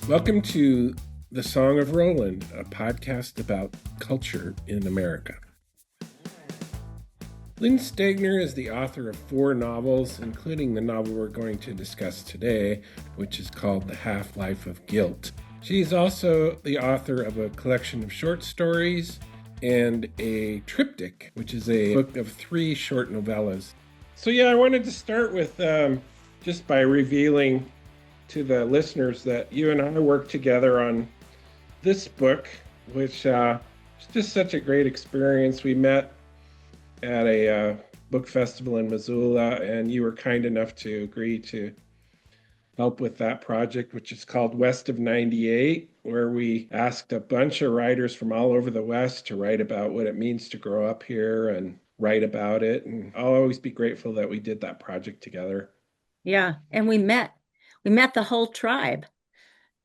Welcome to The Song of Roland, a podcast about culture in America. Lynn Stegner is the author of 4 novels, including the novel we're going to discuss today, which is called The Half-Life of Guilt. She's also the author of a collection of short stories and a triptych, which is a book of 3 short novellas. So I wanted to start with just by revealing to the listeners that you and I worked together on this book, which was just such a great experience. We met at a book festival in Missoula, and you were kind enough to agree to help with that project, which is called West of 98, where we asked a bunch of writers from all over the West to write about what it means to grow up here and write about it. And I'll always be grateful that we did that project together. Yeah, and we met the whole tribe.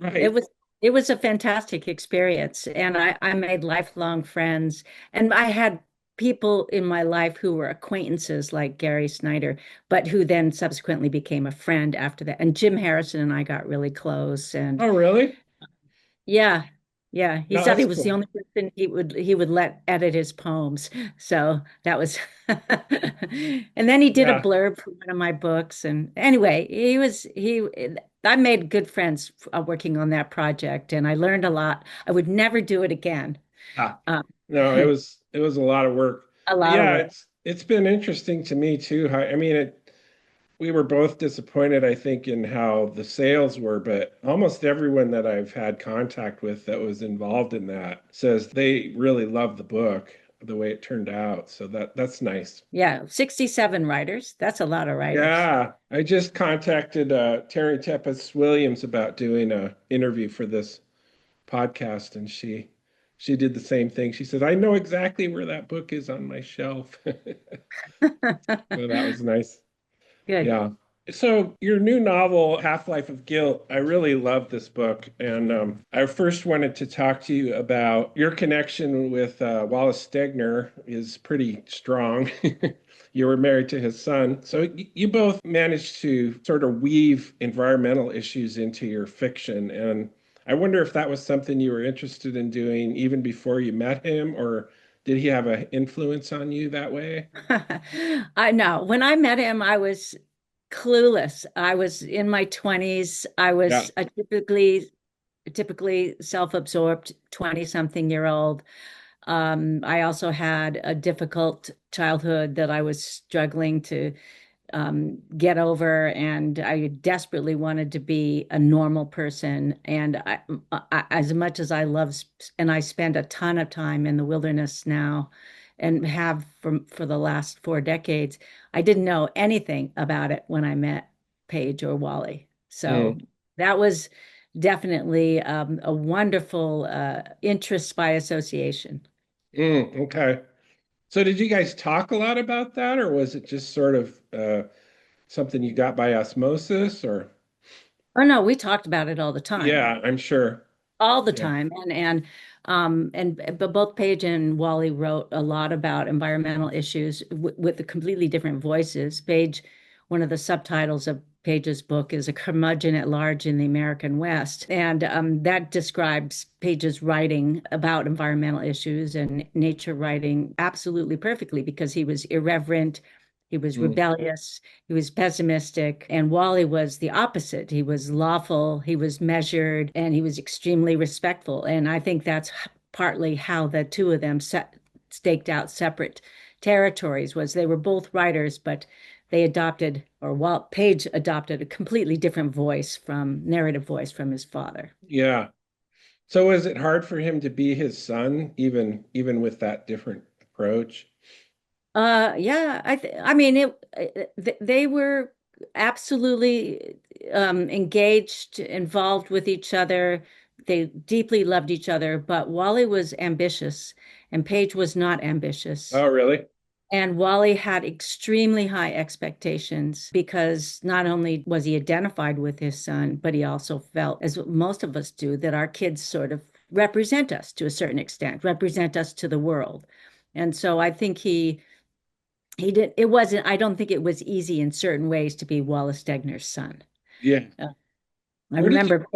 It Right. was it was a fantastic experience, and I made lifelong friends, and I had people in my life who were acquaintances like Gary Snyder, but who then subsequently became a friend after that. And Jim Harrison and I got really close, and Oh, really? yeah, yeah. He No, said he that's was the cool. only person he would let edit his poems. So that was and then he did a Yeah. blurb for one of my books. And anyway, he I made good friends working on that project, and I learned a lot. I would never do it again. Ah, Um, no, it was a lot of work. a But lot of yeah, work. it's been interesting to me too. We were both disappointed, I think, in how the sales were, but almost everyone that I've had contact with that was involved in that says they really love the book, the way it turned out. So that's nice. Yeah, 67 writers. That's a lot of writers. Yeah, I just contacted Terry Tepes Williams about doing a interview for this podcast, and she did the same thing. She said, "I know exactly where that book is on my shelf." So that was nice. Good. Yeah. So your new novel, Half-Life of Guilt, I really love this book, and I first wanted to talk to you about your connection with Wallace Stegner is pretty strong. You were married to his son, so you both managed to sort of weave environmental issues into your fiction, and I wonder if that was something you were interested in doing even before you met him, or did he have an influence on you that way? I know. When I met him, I was clueless. I was in my 20s. I Yeah. was a typically self-absorbed 20-something-year-old. I also had a difficult childhood that I was struggling to get over, and I desperately wanted to be a normal person. And as much as I love, and I spend a ton of time in the wilderness now, and have for the last 4 decades, I didn't know anything about it when I met Paige or Wally. So Mm, that was definitely a wonderful interest by association. okay. So did you guys talk a lot about that, or was it just sort of something you got by osmosis, or? Oh no, we talked about it all the time. Yeah, I'm sure. All the Yeah. time. But both Paige and Wally wrote a lot about environmental issues with the completely different voices. Paige, one of the subtitles of Paige's book is A Curmudgeon at Large in the American West, and that describes Paige's writing about environmental issues and nature writing absolutely perfectly, because he was irreverent, he was Mm, rebellious, he was pessimistic, and Wally was the opposite. He was lawful, he was measured, and he was extremely respectful. And I think that's partly how the two of them staked out separate territories. Was they were both writers, but they adopted, or Walt Page adopted, a completely different narrative voice from his father. yeah. So was it hard for him to be his son, even with that different approach? Yeah, I mean they were absolutely engaged, involved with each other. They deeply loved each other, but Wally was ambitious and Paige was not ambitious. Oh, really? And Wally had extremely high expectations, because not only was he identified with his son, but he also felt, as most of us do, that our kids sort of represent us to a certain extent, represent us to the world. And so I think he did. It wasn't, I don't think it was easy in certain ways to be Wallace Stegner's son. Yeah. Uh, I Where did you remember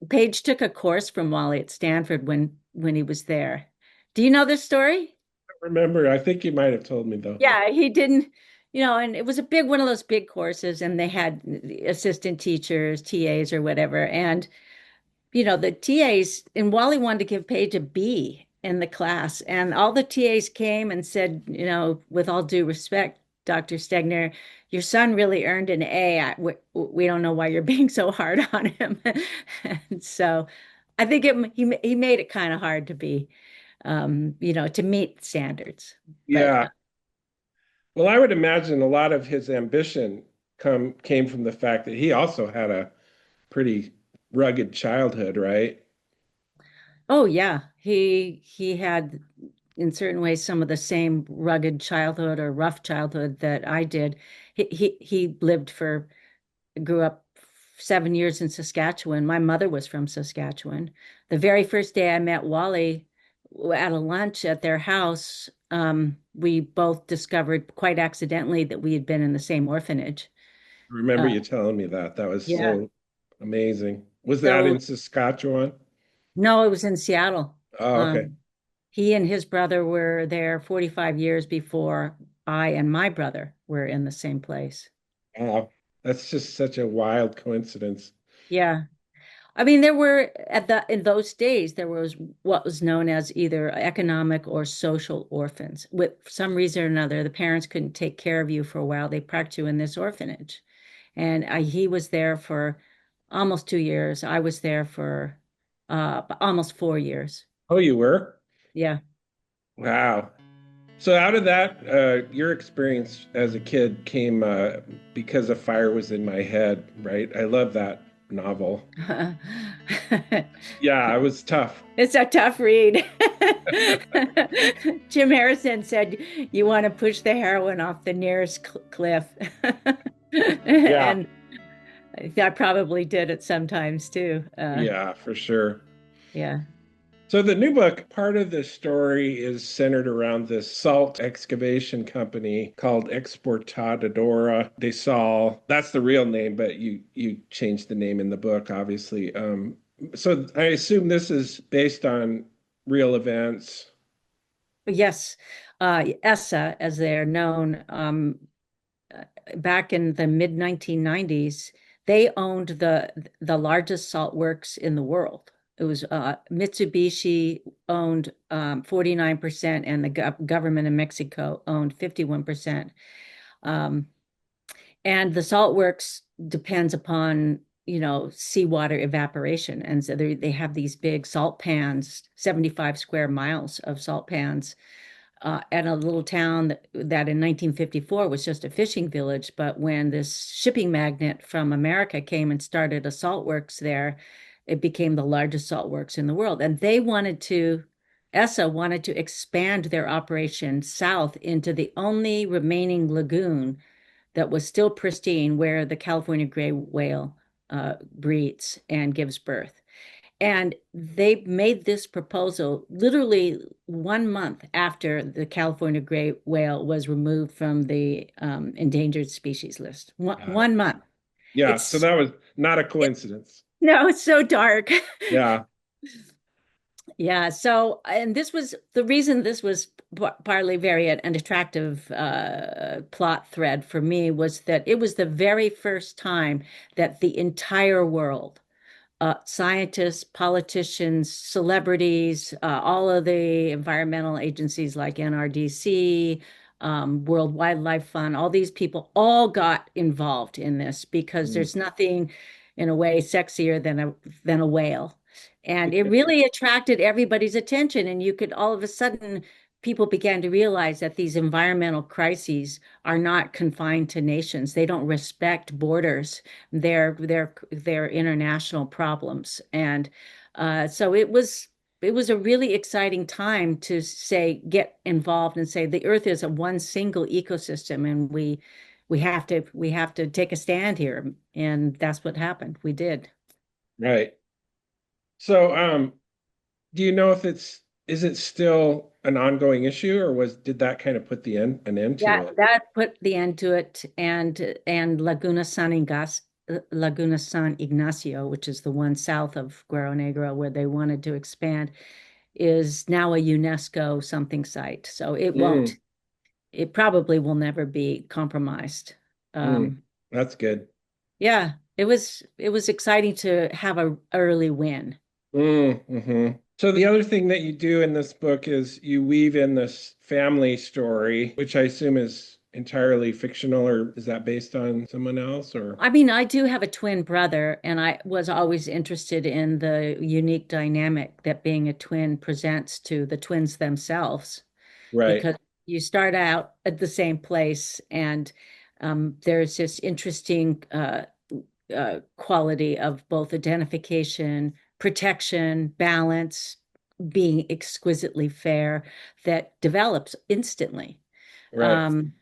Paige took a course from Wally at Stanford when he was there. Do you know this story? remember? I think you might have told me though. Yeah, he didn't, and it was a big one of those big courses, and they had assistant teachers, TAs or whatever. And the TAs, and Wally wanted to give Paige a B in the class. And all the TAs came and said, with all due respect, Dr. Stegner, your son really earned an A. We don't know why you're being so hard on him. And so I think he made it kind of hard to be, to meet standards. But Yeah. Well, I would imagine a lot of his ambition came from the fact that he also had a pretty rugged childhood, right? oh yeah, he had in certain ways some of the same rugged childhood or rough childhood that I did. He lived grew up 7 years in Saskatchewan. My mother was from Saskatchewan. The very first day I met Wally at a lunch at their house, we both discovered quite accidentally that we had been in the same orphanage. I remember Uh, you telling me that. That was yeah. so amazing. Was that So in Saskatchewan? no, it was in Seattle. Oh, okay. He and his brother were there 45 years before I and my brother were in the same place. Wow. That's just such a wild coincidence. Yeah. I mean, there were in those days, there was what was known as either economic or social orphans. With for some reason or another, the parents couldn't take care of you for a while. They parked you in this orphanage. And he was there for almost 2 years. I was there for almost 4 years. Oh, you were? Yeah. Wow. So out of that, your experience as a kid came because a fire was in my head, right? I love that novel. Yeah, it was tough. It's a tough read. Jim Harrison said, "You want to push the heroine off the nearest cliff." Yeah, And I probably did it sometimes too. yeah, for sure. Yeah. So the new book, part of the story is centered around this salt excavation company called Exportadora de Sal. That's the real name, but you changed the name in the book, obviously. So I assume this is based on real events. Yes. ESSA, as they're known, back in the mid 1990s, they owned the largest salt works in the world. It was Mitsubishi owned 49%, and the government of Mexico owned 51%. Um, and the salt works depends upon, seawater evaporation. And so they have these big salt pans, 75 square miles of salt pans at a little town that in 1954 was just a fishing village. But when this shipping magnate from America came and started a salt works there, it became the largest salt works in the world. And ESSA wanted to expand their operation south into the only remaining lagoon that was still pristine where the California gray whale breeds and gives birth. And they made this proposal literally 1 month after the California gray whale was removed from the endangered species list. One, Got it. 1 month. Yeah, so It's that was not a coincidence. no, it's so dark. Yeah, Yeah. So, and this was the reason this was partly very an attractive plot thread for me was that it was the very first time that the entire world scientists, politicians, celebrities, all of the environmental agencies like NRDC, World Wildlife Fund, all these people all got involved in this because mm, there's nothing in a way sexier than a whale. And it really attracted everybody's attention. And you could all of a sudden, people began to realize that these environmental crises are not confined to nations. They don't respect borders. They're international problems. And so it was a really exciting time to say get involved and say the Earth is a one single ecosystem, and we have to take a stand here. And that's what happened. We did. right. So, do you know if is it still an ongoing issue, or did that kind of put an end to Yeah, it? that put the end to it, and Laguna San Laguna San Ignacio, which is the one south of Guerrero Negro where they wanted to expand, is now a UNESCO something site. So Mm, it probably will never be compromised. mm, Um, that's good. yeah, it was exciting to have a early win. Hmm. So the other thing that you do in this book is you weave in this family story, which I assume is entirely fictional, or is that based on someone else, or? I mean, I do have a twin brother, and I was always interested in the unique dynamic that being a twin presents to the twins themselves, Right, because you start out at the same place, and there's this interesting quality of both identification, protection, balance, being exquisitely fair that develops instantly. right, Um,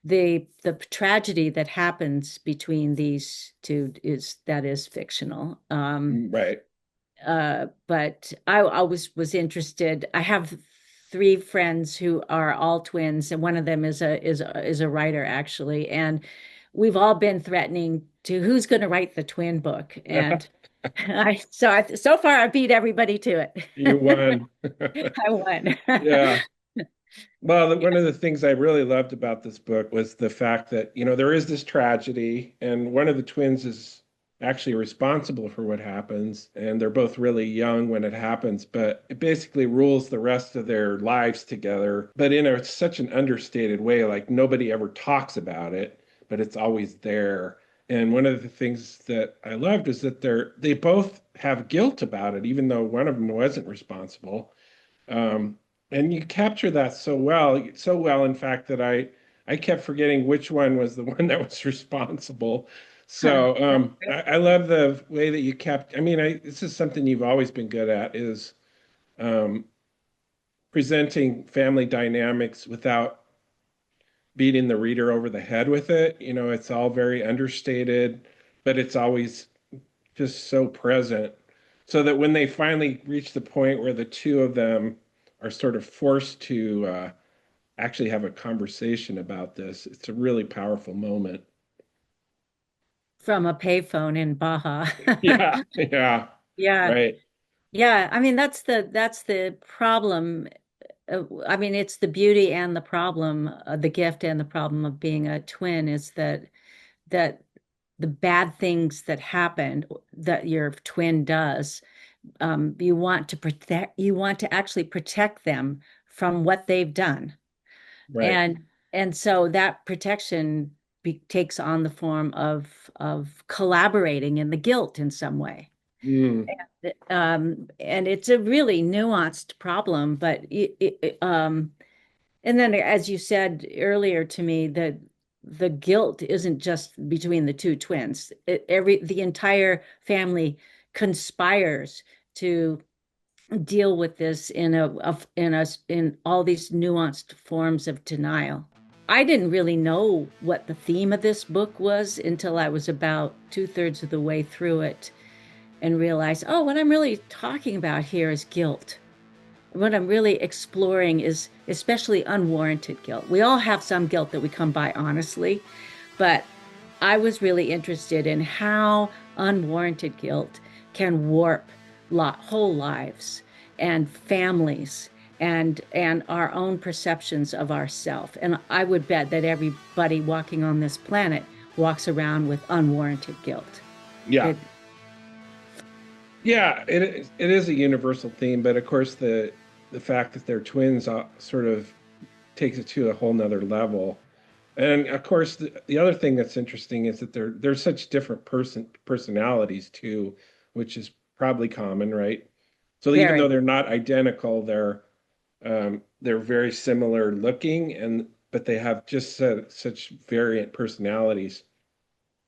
the tragedy that happens between these two is fictional. right. But I always was interested. I have three friends who are all twins, and one of them is a writer actually, and we've all been threatening to who's going to write the twin book, and so far I beat everybody to You it. won. I won. Yeah. Well, one of the things I really loved about this book was the fact that, there is this tragedy, and one of the twins is actually responsible for what happens, and they're both really young when it happens, but it basically rules the rest of their lives together, but in such an understated way, like nobody ever talks about it, but it's always there. And one of the things that I loved is that they both have guilt about it, even though one of them wasn't responsible. Um, and you capture that so well, in fact, that I kept forgetting which one was the one that was responsible. So I love the way that you kept. I mean, this is something you've always been good at, is um, presenting family dynamics without beating the reader over the head with it. It's all very understated, but it's always just so present, so that when they finally reach the point where the two of them are sort of forced to actually have a conversation about this, it's a really powerful moment. From a payphone in Baja. Yeah, yeah, Yeah. right, Yeah, I mean that's the problem. I mean it's the beauty and the problem, the gift and the problem of being a twin is that the bad things that happen that your twin does, you want to actually protect them from what they've done. right. And so that protection takes on the form of collaborating in the guilt in some way. Mm, And it's a really nuanced problem, but and then as you said earlier to me, that the guilt isn't just between the two twins. The entire family conspires to deal with this in all these nuanced forms of denial. I didn't really know what the theme of this book was until I was about two-thirds of the way through it and realized, oh, what I'm really talking about here is guilt. What I'm really exploring is especially unwarranted guilt. We all have some guilt that we come by honestly, but I was really interested in how unwarranted guilt can warp whole lives and families and our own perceptions of ourself. And I would bet that everybody walking on this planet walks around with unwarranted guilt. yeah, It, yeah. It is a universal theme, but of course the fact that they're twins sort of takes it to a whole nother level. And of course, the other thing that's interesting is that they're such different personalities too, which is probably common, right? So even though very. they're not identical, they're very similar looking, and but they have just such variant personalities.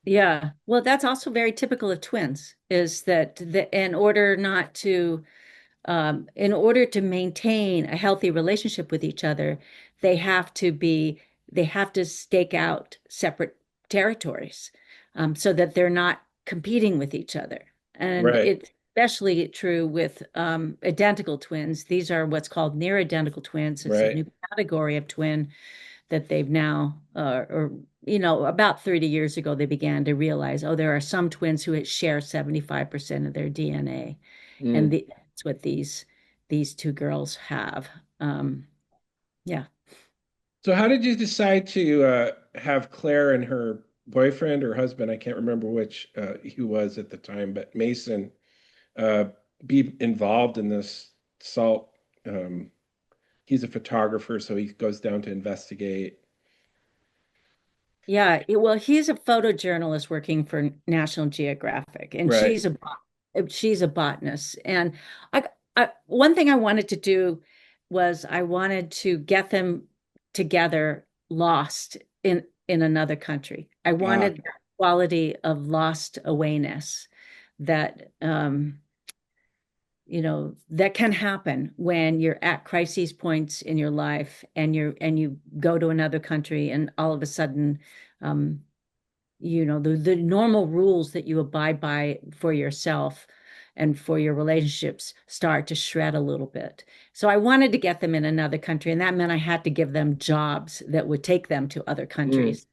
Yeah. Well, that's also very typical of twins, is that in order to maintain a healthy relationship with each other, they have to be, they have to stake out separate territories, so that they're not competing with each other. And Right, it's especially true with identical twins. These are what's called near identical twins. It's a right. new category of twin that they've now, or about 30 years ago, they began to realize, oh, there are some twins who share 75% of their DNA, and Mm. that's what these two girls have. Yeah. So how did you decide to have Claire and her boyfriend or husband, I can't remember which he was at the time, but Mason, uh, be involved in this salt? Um, he's a photographer, so he goes down to investigate. Yeah, well, he's a photojournalist working for National Geographic, and Right. she's a botanist. And one thing I wanted to do was I wanted to get them together, lost in another country. I Ah. wanted that quality of lost awayness that that can happen when you're at crises points in your life, and you go to another country, and all of a sudden, um, the normal rules that you abide by for yourself and for your relationships start to shred a little bit. So I wanted to get them in another country, and that meant I had to give them jobs that would take them to other Mm. countries.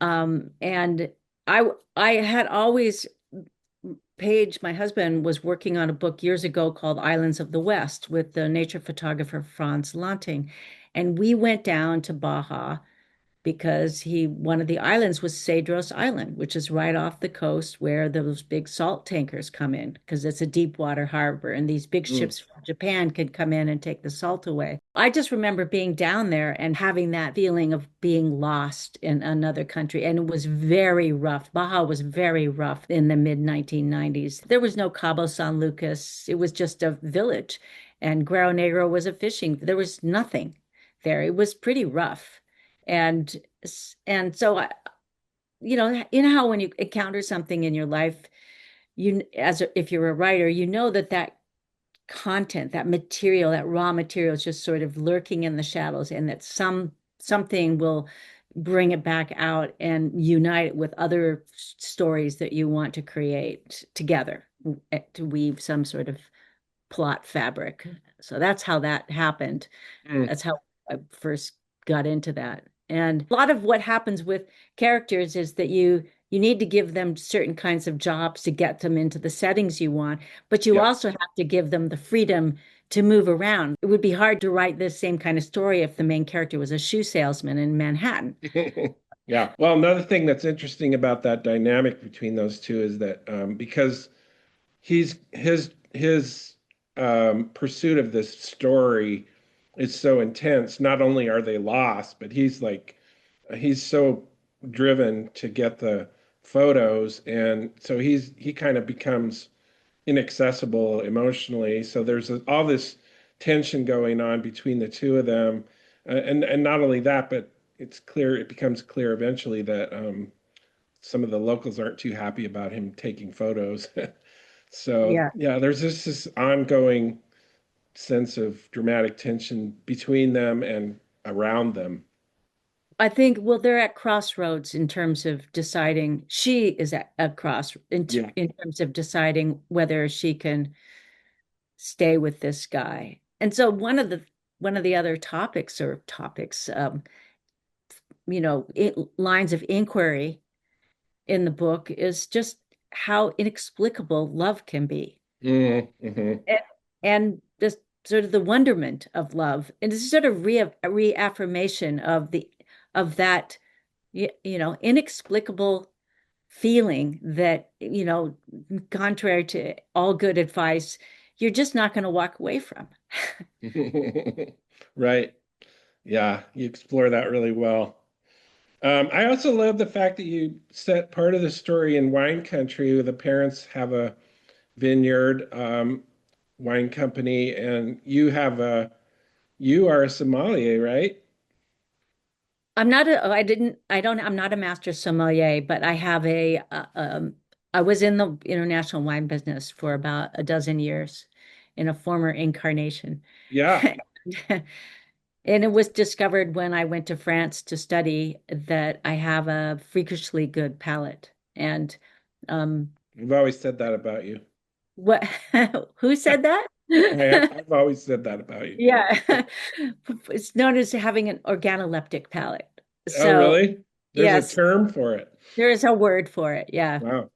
And I had always Paige, my husband, was working on a book years ago called Islands of the West with the nature photographer Franz Lanting. And we went down to Baja because one of the islands was Cedros Island, which is right off the coast where those big salt tankers come in, because it's a deep water harbor, and these big Mm. ships from Japan could come in and take the salt away. I just remember being down there and having that feeling of being lost in another country, and it was very rough. Baja was very rough in the mid 1990s. There was no Cabo San Lucas. It was just a village, and Guerrero Negro was a fishing. There was nothing there. It was pretty rough. And so how when you encounter something in your life, if you're a writer, that content, that material, that raw material is just sort of lurking in the shadows, and that something will bring it back out and unite it with other stories that you want to create together, to weave some sort of plot fabric. So that's how that happened. Mm. That's how I first got into that. And a lot of what happens with characters is that you need to give them certain kinds of jobs to get them into the settings you want, but you Yep. also have to give them the freedom to move around. It would be hard to write this same kind of story if the main character was a shoe salesman in Manhattan. Yeah. Well, another thing that's interesting about that dynamic between those two is that because his pursuit of this story is so intense. Not only are they lost, but he's so driven to get the photos, and so he kind of becomes inaccessible emotionally. So there's all this tension going on between the two of them, and not only that, but it becomes clear eventually that some of the locals aren't too happy about him taking photos. So Yeah. yeah, there's this ongoing sense of dramatic tension between them and around them. I think, well, they're at crossroads in terms of deciding. She is at a cross Yeah. in terms of deciding whether she can stay with this guy. And so one of the other topics, lines of inquiry in the book is just how inexplicable love can be, Mm-hmm. and, and just sort of the wonderment of love, and it's sort of reaffirmation of that inexplicable feeling that, contrary to all good advice, you're just not going to walk away from. Right. Yeah, you explore that really well. I also love the fact that you set part of the story in wine country. The parents have a vineyard, wine company, and you are a sommelier, right? I'm not a, I didn't, I don't, I'm not a master sommelier, but I was in the international wine business for about a dozen years in a former incarnation. Yeah. And it was discovered when I went to France to study that I have a freakishly good palate. And um, You've always said that about you. what, who said that? I've always said that about you. Yeah. It's known as having an organoleptic palate. Oh, So, really? There's a yes, term for it. there is a word for it. Yeah. Wow.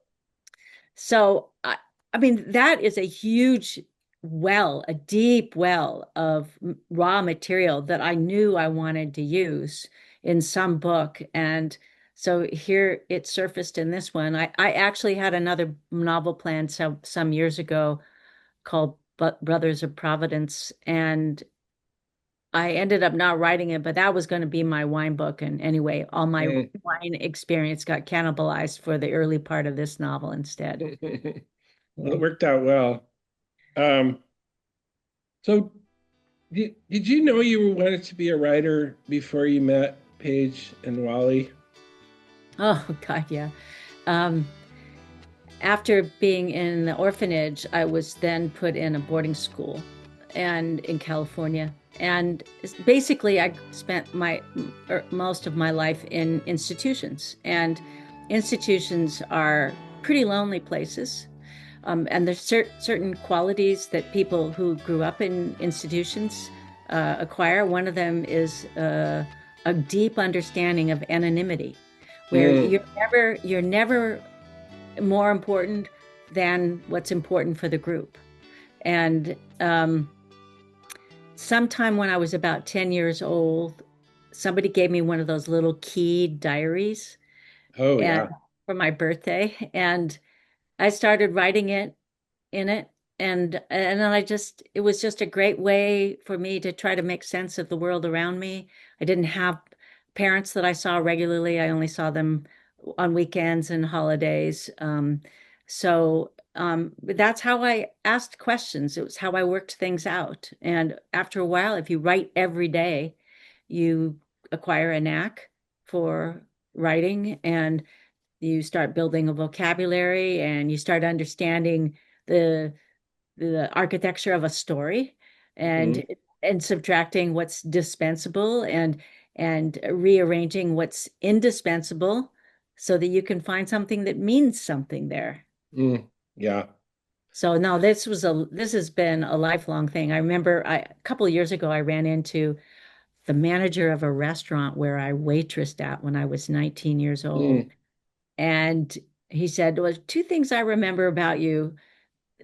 So, I mean, that is a huge well, a deep well of raw material that I knew I wanted to use in some book. And so here it surfaced in this one. I actually had another novel planned some years ago called Brothers of Providence. And I ended up not writing it, but that was going to be my wine book. And anyway, all my Mm. wine experience got cannibalized for the early part of this novel instead. Well, Yeah. it worked out well. Um, so did you know you wanted to be a writer before you met Paige and Wally? Oh God, yeah. Um, After being in the orphanage, I was then put in a boarding school and in California. And basically, I spent most of my life in institutions. And institutions are pretty lonely places. And there's certain qualities that people who grew up in institutions acquire. One of them is a deep understanding of anonymity, where Mm, you're never more important than what's important for the group. And sometime when I was about 10 years old, somebody gave me one of those little key diaries oh, and yeah. for my birthday. And I started writing in it. And then it was just a great way for me to try to make sense of the world around me. I didn't have parents that I saw regularly. I only saw them on weekends and holidays. But that's how I asked questions. It was how I worked things out. And after a while, if you write every day, you acquire a knack for writing, and you start building a vocabulary, and you start understanding the the architecture of a story, Mhm. and subtracting what's dispensable, and rearranging what's indispensable so that you can find something that means something there. Mm, yeah. So no, this has been a lifelong thing. I remember a couple of years ago I ran into the manager of a restaurant where I waitressed at when I was 19 years old. Mm. And he said, well, two things I remember about you,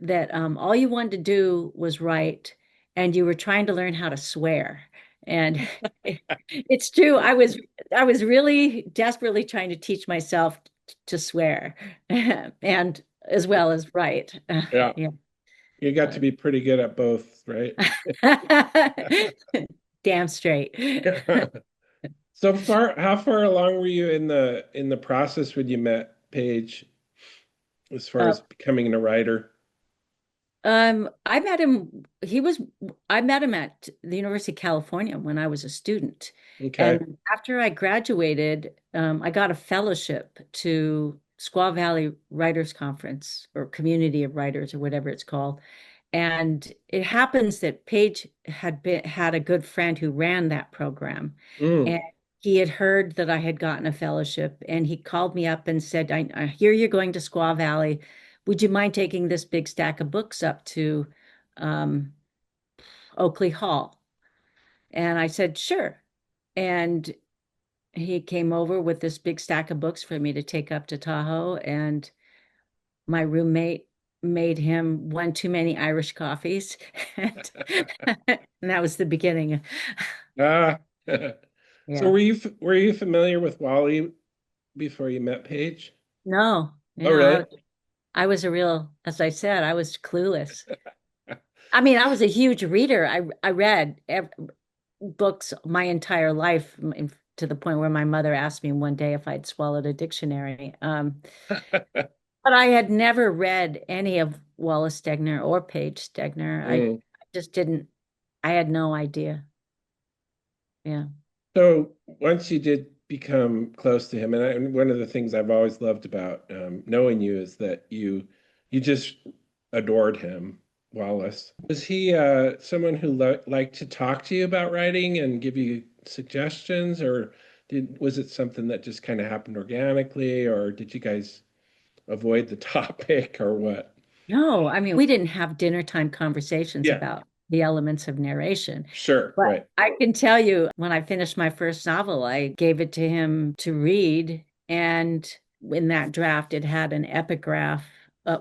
that all you wanted to do was write, and you were trying to learn how to swear. And it's true. I was really desperately trying to teach myself to swear and as well as write. Yeah. Yeah. You got Uh, to be pretty good at both, right? Damn straight. So how far along were you in the process when you met Paige as far Uh, as becoming a writer? I met him, I met him at the University of California when I was a student. Okay. And after I graduated, I got a fellowship to Squaw Valley Writers Conference, or Community of Writers, or whatever it's called. And it happens that Paige had a good friend who ran that program. Mm. And he had heard that I had gotten a fellowship, and he called me up and said, I hear you're going to Squaw Valley. Would you mind taking this big stack of books up to um, Oakley Hall? And I said, sure. And he came over with this big stack of books for me to take up to Tahoe. And my roommate made him one too many Irish coffees. And, and that was the beginning. Ah. So Yeah. were you familiar with Wally before you met Paige? No, Oh, really? I was a real, as I said, I was clueless. I mean, I was a huge reader. I read books my entire life, to the point where my mother asked me one day if I'd swallowed a dictionary. But I had never read any of Wallace Stegner or Paige Stegner. I Mm. just didn't, I had no idea. Yeah. So once you did become close to him, and one of the things I've always loved about knowing you is that you just adored him, Wallace. Was he someone who liked to talk to you about writing and give you suggestions, or was it something that just kind of happened organically, or did you guys avoid the topic, or what? No, I mean, we didn't have dinner time conversations Yeah, about the elements of narration. sure, But right. I can tell you, when I finished my first novel, I gave it to him to read. And in that draft, it had an epigraph,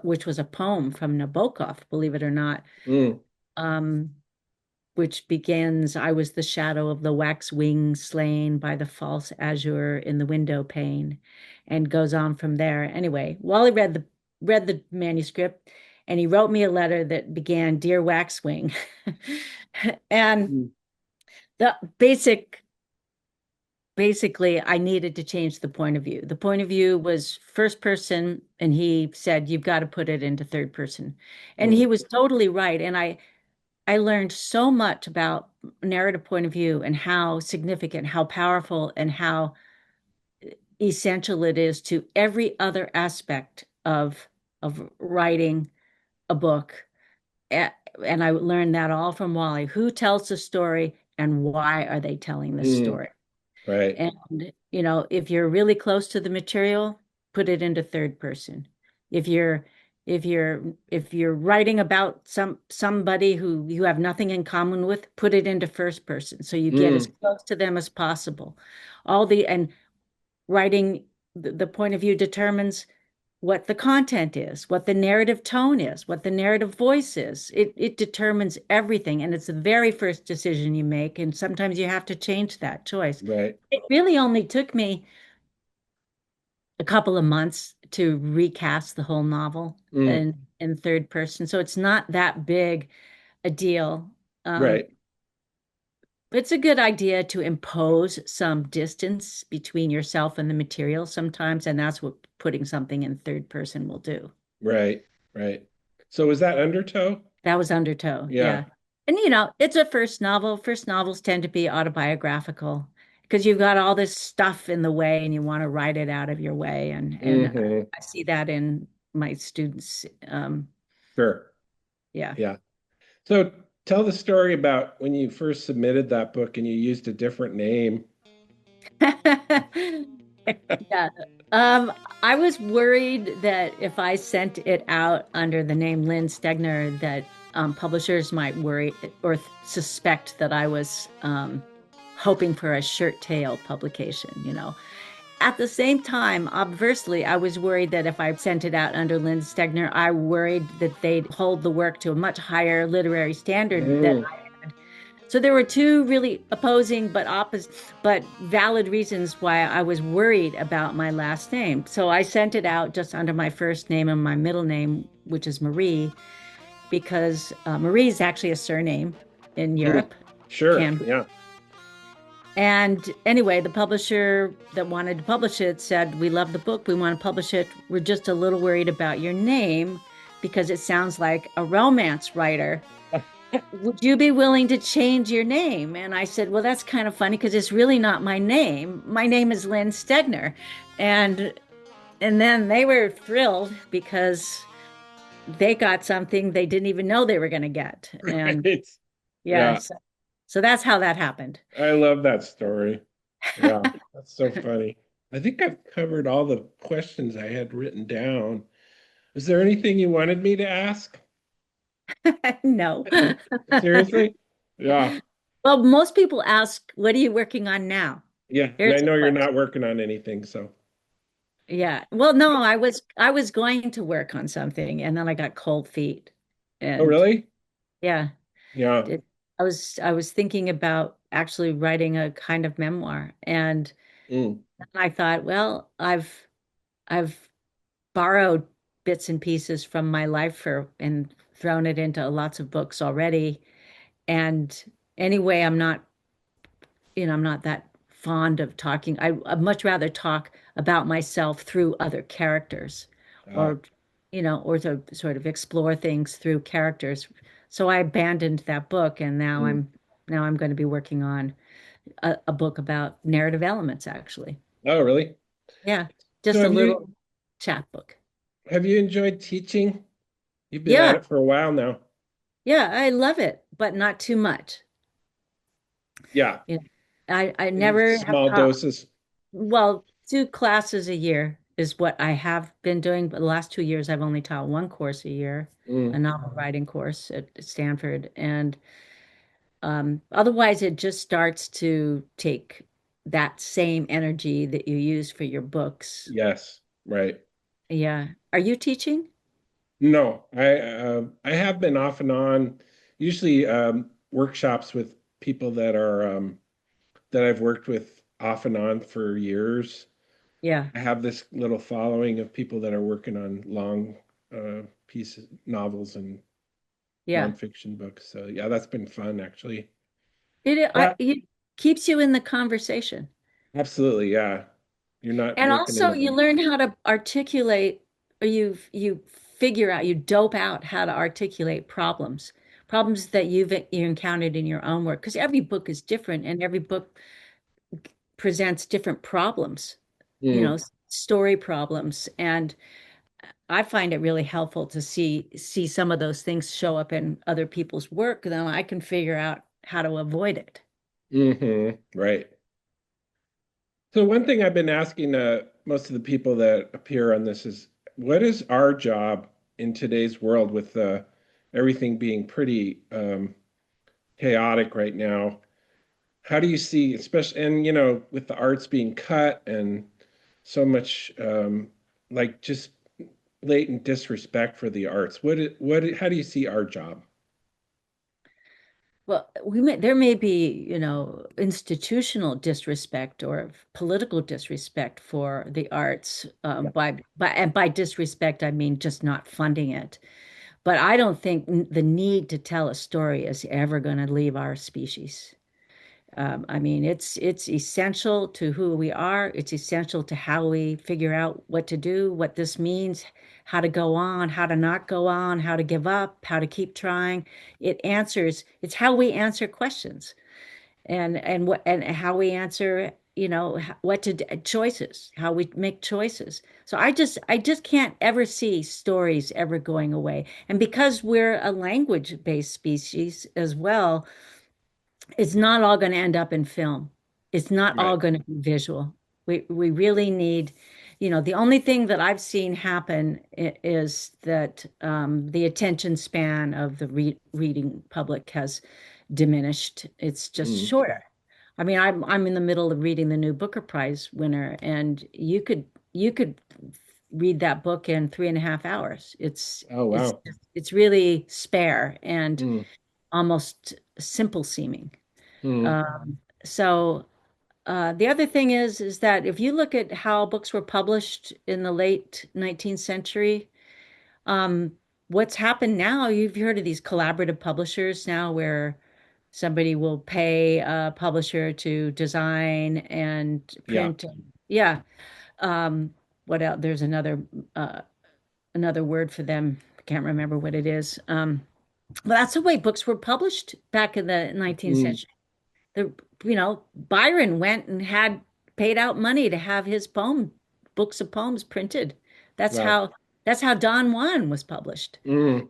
which was a poem from Nabokov, believe it or not, Mm, um, which begins, I was the shadow of the wax wing slain by the false azure in the window pane, and goes on from there. Anyway, Wally read the manuscript, and he wrote me a letter that began, Dear Waxwing. And mm, the basically I needed to change the point of view. The point of view was first person, and he said, you've got to put it into third person. And he mm, was totally right. And I learned so much about narrative point of view and how significant, how powerful, and how essential it is to every other aspect of writing a book. And I learned that all from Wally. Who tells the story and why are they telling this mm, story? right. And, if you're really close to the material, put it into third person. If you're if you're writing about somebody who you have nothing in common with, put it into first person so you get as Mm, close to them as possible. All the and writing the point of view determines what the content is, what the narrative tone is, what the narrative voice is. It determines everything, and it's the very first decision you make, and sometimes you have to change that choice. right. It really only took me a couple of months to recast the whole novel Mm, in third person, so it's not that big a deal. right. But it's a good idea to impose some distance between yourself and the material sometimes, and that's what putting something in third person will do. Right. Right. So was that Undertow? That was Undertow, Yeah. yeah. And it's a first novel. First novels tend to be autobiographical because you've got all this stuff in the way and you want to write it out of your way. And Hmm. I see that in my students. Sure. Yeah. Yeah. So tell the story about when you first submitted that book and you used a different name. Yeah. Um, I was worried that if I sent it out under the name Lynn Stegner, that publishers might worry or suspect that I was hoping for a shirt tail publication. At the same time, obversely, I was worried that if I sent it out under Lynn Stegner, I worried that they'd hold the work to a much higher literary standard that Mm, so there were two really opposing but opposite but valid reasons why I was worried about my last name. So I sent it out just under my first name and my middle name, which is Marie, because Marie is actually a surname in mm, Europe. sure. Can be. Yeah. And anyway, the publisher that wanted to publish it said, "We love the book. We want to publish it. We're just a little worried about your name because it sounds like a romance writer. Would you be willing to change your name?" And I said, well, that's kind of funny because it's really not my name. My name is Lynn Stegner. And and then they were thrilled because they got something they didn't even know they were going to get. And Right. yeah, Yeah. so that's how that happened. I love that story. Yeah. That's so funny. I think I've covered all the questions I had written down. Is there anything you wanted me to ask? No. Seriously? Yeah. Well, most people ask, what are you working on now? Yeah. And I Here's a know you're question. not working on anything, so. Yeah. Well, no, I was going to work on something and then I got cold feet. Oh, And really? yeah, Yeah. I was thinking about actually writing a kind of memoir. And Mm, I thought, well, I've borrowed bits and pieces from my life and thrown it into lots of books already. And anyway, I'm not that fond of talking. I'd much rather talk about myself through other characters ah, or, or to sort of explore things through characters. So I abandoned that book and now mm. I'm going to be working on a book about narrative elements, actually. Oh, really? Yeah, So just a little chat book. have you enjoyed teaching? You've been at Yeah, it for a while now. yeah, I love it, but not too much. Yeah. You know, I In never have small taught, doses. well, 2 classes a year. is what I have been doing. But the last 2 years, I've only taught one course a year, a Mm, novel writing course at Stanford. And otherwise, it just starts to take that same energy that you use for your books. yes, right. Yeah. Are you teaching? No, I have been off and on, usually workshops with people that are that I've worked with off and on for years. Yeah. I have this little following of people that are working on long pieces, novels and Yeah. nonfiction books. So yeah, that's been fun actually. Yeah, It keeps you in the conversation. absolutely. Yeah, you're not And working in also a you vacuum. learn how to articulate, or you figure out, you dope out how to articulate problems that you encountered in your own work. Because every book is different and every book presents different problems, Mm, story problems. And I find it really helpful to see some of those things show up in other people's work. Then I can figure out how to avoid it. right. So one thing I've been asking most of the people that appear on this is, what is our job in today's world with everything being pretty chaotic right now? How do you see, especially, and with the arts being cut and so much like just blatant disrespect for the arts? How do you see our job? Well, there may be, institutional disrespect or political disrespect for the arts. Yeah. And by disrespect, I mean just not funding it. But I don't think the need to tell a story is ever going to leave our species. I mean, it's essential to who we are. It's essential to how we figure out what to do, what this means, how to go on, how to not go on, how to give up, how to keep trying. It's how we answer questions and how we answer, what to choices, how we make choices. So I just can't ever see stories ever going away. And because we're a language-based species as well, it's not all going to end up in film. It's not all Right. going to be visual. We really need, the only thing that I've seen happen is that the attention span of the reading public has diminished. It's just Mm. shorter. I mean, I'm in the middle of reading the new Booker Prize winner, and you could read that book in 3.5 hours. Oh, It's wow. it's really spare and Mm. almost simple seeming. Mm. So the other thing is that if you look at how books were published in the late 19th century, um, what's happened now, you've heard of these collaborative publishers now where somebody will pay a publisher to design and Yeah. print. Yeah. Um, what else? There's another word for them. I can't remember what it is. But that's the way books were published back in the 19th Mm. century. The, Byron went and had paid out money to have his books of poems printed. That's Wow. how that's how Don Juan was published. Mm.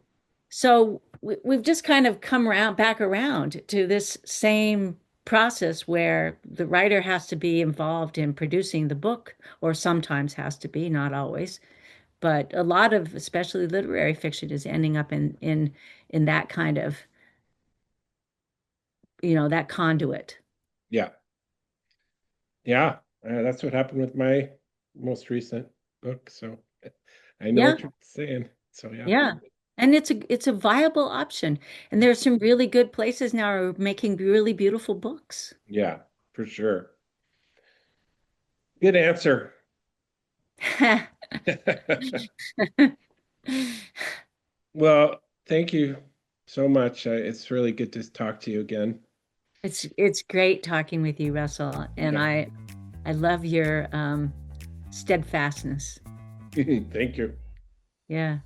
So we've just kind of come back around to this same process where the writer has to be involved in producing the book, or sometimes has to be, not always. But a lot of, especially literary fiction, is ending up in that kind of, that conduit. Yeah. Yeah. That's what happened with my most recent book. So I know Yeah. what you're saying. So yeah. Yeah. And it's a viable option. And there's some really good places now are making really beautiful books. Yeah, for sure. Good answer. Well, thank you so much. It's really good to talk to you again. It's great talking with you, Russell, and Yeah. I love your steadfastness. Thank you. Yeah.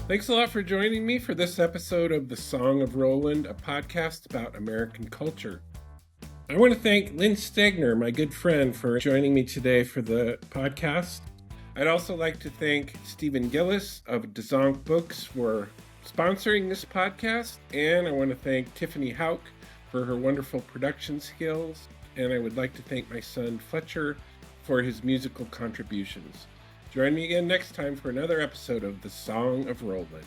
Thanks a lot for joining me for this episode of The Song of Roland, a podcast about American culture. I want to thank Lynn Stegner, my good friend, for joining me today for the podcast. I'd also like to thank Stephen Gillis of Dzonk Books for sponsoring this podcast. And I want to thank Tiffany Hauk for her wonderful production skills. And I would like to thank my son Fletcher for his musical contributions. Join me again next time for another episode of The Song of Roland.